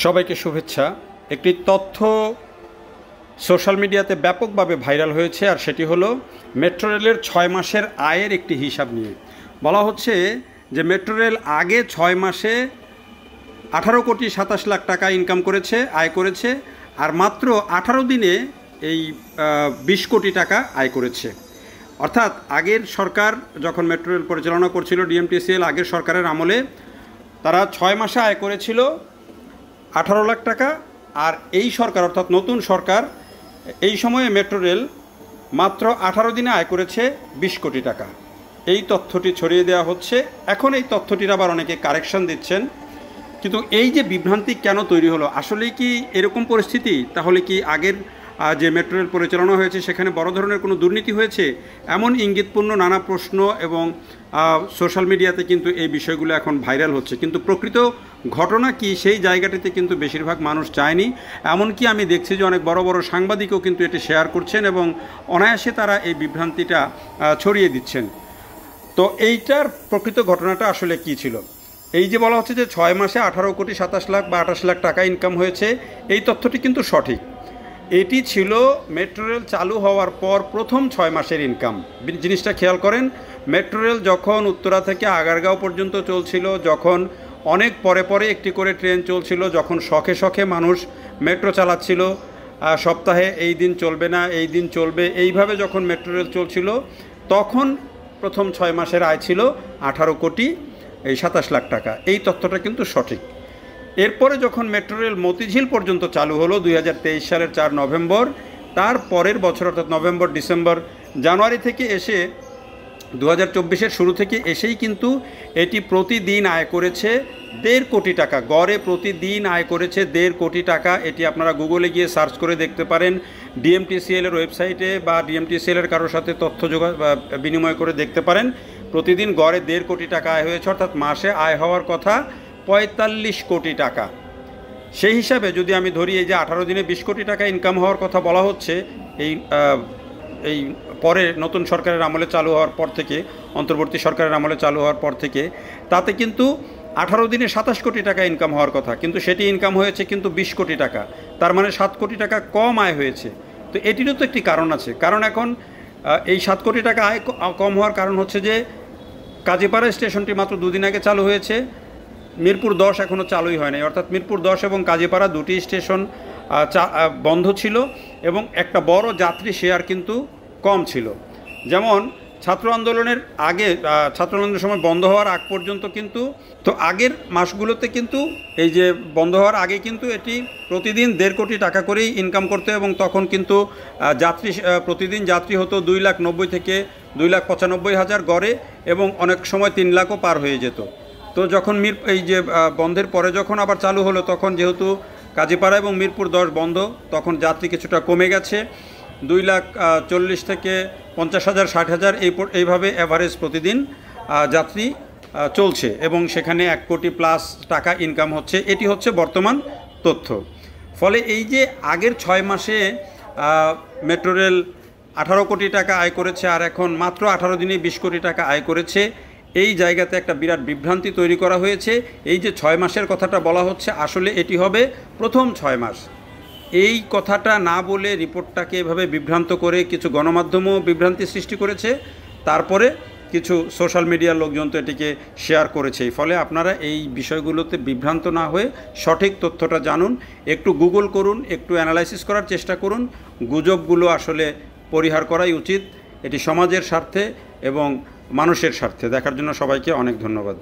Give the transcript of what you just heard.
সবাইকে শুভেচ্ছা। একটি তথ্য সোশ্যাল মিডিয়াতে ব্যাপকভাবে ভাইরাল হয়েছে, আর সেটি হলো মেট্রো রেলের 6 মাসের আয়ের একটি হিসাব নিয়ে বলা হচ্ছে যে মেট্রো রেল আগে 6 মাসে 18,27,00,000 টাকা ইনকাম করেছে, আয় করেছে, আর মাত্র 18 দিনে এই 20 কোটি টাকা আয় করেছে। অর্থাৎ আগের সরকার যখন মেট্রো রেল পরিচালনা করছিল, ডিএমটিসিএল আগের সরকারের আমলে তারা 6 মাসে আয় করেছিল 18 লাখ টাকা, আর এই সরকার অর্থাৎ নতুন সরকার এই সময়ে মেট্রো রেল মাত্র 18 দিনে আয় করেছে 20 কোটি টাকা। এই তথ্যটি ছড়িয়ে দেওয়া হচ্ছে। এখন এই তথ্যটির আবার অনেকে কারেকশন দিচ্ছেন, কিন্তু এই যে বিভ্রান্তি কেন তৈরি হলো, আসলেই কি এরকম পরিস্থিতি? তাহলে কি আগের যে মেট্রো রেল পরিচালনা হয়েছে সেখানে বড় ধরনের কোনো দুর্নীতি হয়েছে? এমন ইঙ্গিতপূর্ণ নানা প্রশ্ন এবং সোশ্যাল মিডিয়াতে কিন্তু এই বিষয়গুলো এখন ভাইরাল হচ্ছে, কিন্তু প্রকৃত ঘটনা কি সেই জায়গাটিতে কিন্তু বেশিরভাগ মানুষ চায়নি। এমনকি আমি দেখছি যে অনেক বড় বড় সাংবাদিকও কিন্তু এটি শেয়ার করছেন এবং অনায়াসে তারা এই বিভ্রান্তিটা ছড়িয়ে দিচ্ছেন। তো এইটার প্রকৃত ঘটনাটা আসলে কি ছিল? এই যে বলা হচ্ছে যে 6 মাসে 18,27,00,000 বা 28 লাখ টাকা ইনকাম হয়েছে, এই তথ্যটি কিন্তু সঠিক। এটি ছিল মেট্রো রেল চালু হওয়ার পর প্রথম 6 মাসের ইনকাম। জিনিসটা খেয়াল করেন, মেট্রো রেল যখন উত্তরা থেকে আগারগাঁও পর্যন্ত চলছিল, যখন অনেক পরে পরে একটি করে ট্রেন চলছিল, যখন শখে শখে মানুষ মেট্রো চালাচ্ছিল, সপ্তাহে এই দিন চলবে না এই দিন চলবে, এইভাবে যখন মেট্রো রেল চলছিল, তখন প্রথম 6 মাসের আয় ছিল 18,27,00,000 টাকা। এই তথ্যটা কিন্তু সঠিক। এরপরে যখন মেট্রো রেল মতিঝিল পর্যন্ত চালু হলো 2023 সালের 4 নভেম্বর, তার পরের বছর অর্থাৎ নভেম্বর, ডিসেম্বর, জানুয়ারি থেকে এসে 2024-এর শুরু থেকে এসেই কিন্তু এটি প্রতিদিন আয় করেছে 1.5 কোটি টাকা। গড়ে প্রতিদিন আয় করেছে 1.5 কোটি টাকা। এটি আপনারা গুগলে গিয়ে সার্চ করে দেখতে পারেন, ডিএমটিসিএলের ওয়েবসাইটে বা ডিএমটিসিএলের কারোর সাথে তথ্য বিনিময় করে দেখতে পারেন। প্রতিদিন গড়ে 1.5 কোটি টাকা আয় হয়েছে, অর্থাৎ মাসে আয় হওয়ার কথা 45 কোটি টাকা। সেই হিসাবে যদি আমি ধরি এই যে 18 দিনে 20 কোটি টাকা ইনকাম হওয়ার কথা বলা হচ্ছে, এই পরে নতুন সরকারের আমলে চালু হওয়ার পর থেকে, অন্তর্বর্তী সরকারের আমলে চালু হওয়ার পর থেকে, তাতে কিন্তু 18 দিনে 27 কোটি টাকা ইনকাম হওয়ার কথা, কিন্তু সেটি ইনকাম হয়েছে কিন্তু 20 কোটি টাকা। তার মানে 7 কোটি টাকা কম আয় হয়েছে। তো এটিরও তো একটি কারণ আছে। কারণ এখন এই 7 কোটি টাকা আয় কম হওয়ার কারণ হচ্ছে যে কাজীপাড়া স্টেশনটি মাত্র 2 দিন আগে চালু হয়েছে, মিরপুর 10 এখনও চালুই হয় নাই। অর্থাৎ মিরপুর 10 এবং কাজীপাড়া দুটি স্টেশন বন্ধ ছিল এবং একটা বড় যাত্রী শেয়ার কিন্তু কম ছিল। যেমন ছাত্র আন্দোলনের আগে, ছাত্র আন্দোলনের সময় বন্ধ হওয়ার আগ পর্যন্ত কিন্তু, তো আগের মাসগুলোতে কিন্তু এই যে বন্ধ হওয়ার আগে কিন্তু এটি প্রতিদিন 1.5 কোটি টাকা করেই ইনকাম করতে, এবং তখন কিন্তু যাত্রী প্রতিদিন যাত্রী হতো 2,90,000 থেকে 2,95,000 গড়ে, এবং অনেক সময় 3 লাখও পার হয়ে যেত। তো যখন এই যে বন্ধের পরে যখন আবার চালু হলো, তখন যেহেতু কাজীপাড়া এবং মিরপুর 10 বন্ধ, তখন যাত্রী কিছুটা কমে গেছে। 2,40,000 থেকে 50,000, 60,000 এইভাবে অ্যাভারেজ প্রতিদিন যাত্রী চলছে, এবং সেখানে 1 কোটি প্লাস টাকা ইনকাম হচ্ছে। এটি হচ্ছে বর্তমান তথ্য। ফলে এই যে আগের 6 মাসে মেট্রো রেল 18 কোটি টাকা আয় করেছে, আর এখন মাত্র 18 দিনে 20 কোটি টাকা আয় করেছে, এই জায়গাতে একটা বিরাট বিভ্রান্তি তৈরি করা হয়েছে। এই যে 6 মাসের কথাটা বলা হচ্ছে, আসলে এটি হবে প্রথম 6 মাস। এই কথাটা না বলে রিপোর্টটাকে এভাবে বিভ্রান্ত করে কিছু গণমাধ্যমও বিভ্রান্তি সৃষ্টি করেছে, তারপরে কিছু সোশ্যাল মিডিয়ার লোকজন তো এটিকে শেয়ার করেছে। ফলে আপনারা এই বিষয়গুলোতে বিভ্রান্ত না হয়ে সঠিক তথ্যটা জানুন, একটু গুগল করুন, একটু অ্যানালাইসিস করার চেষ্টা করুন। গুজবগুলো আসলে পরিহার করাই উচিত। এটি সমাজের স্বার্থে এবং মানুষের স্বার্থে। দেখার জন্য সবাইকে অনেক ধন্যবাদ।